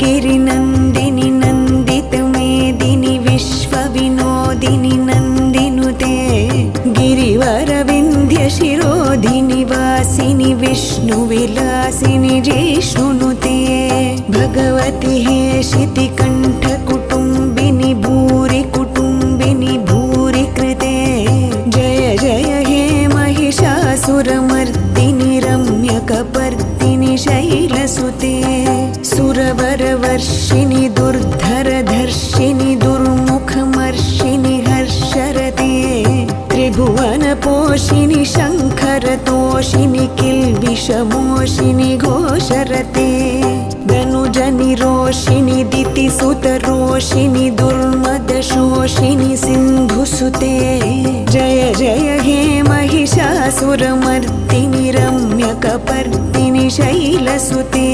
गिरिनन्दिनि नन्दितमेदिनि विश्वविनोदिनि नन्दिनुते गिरिवरविन्ध्यशिरोधिनि वासिनि विष्णुविलासिनि जिष्णुनुते भगवति हेशितिकण्ठकुटुम्बिनि भूरि कुटुम्बिनि भूरि कृते जय जय हे महिषासुरमर्दिनि रम्यकपर्दिनि शैलसुते सुरवरवर्षिणि दुर्धरधर्षिणि दुर्मुखमर्षिणि हर्षरते त्रिभुवनपोषिणि शङ्खरतोषिणि किल्बिषमोषिणि घोषरते धनुजनिरोषिणि दितिसुतरोषिणि दुर्मदशोषिणि सिन्धुसुते जय जय हे महिषासुरमर्दिनि रम्यकपर्दिनि शैलसुते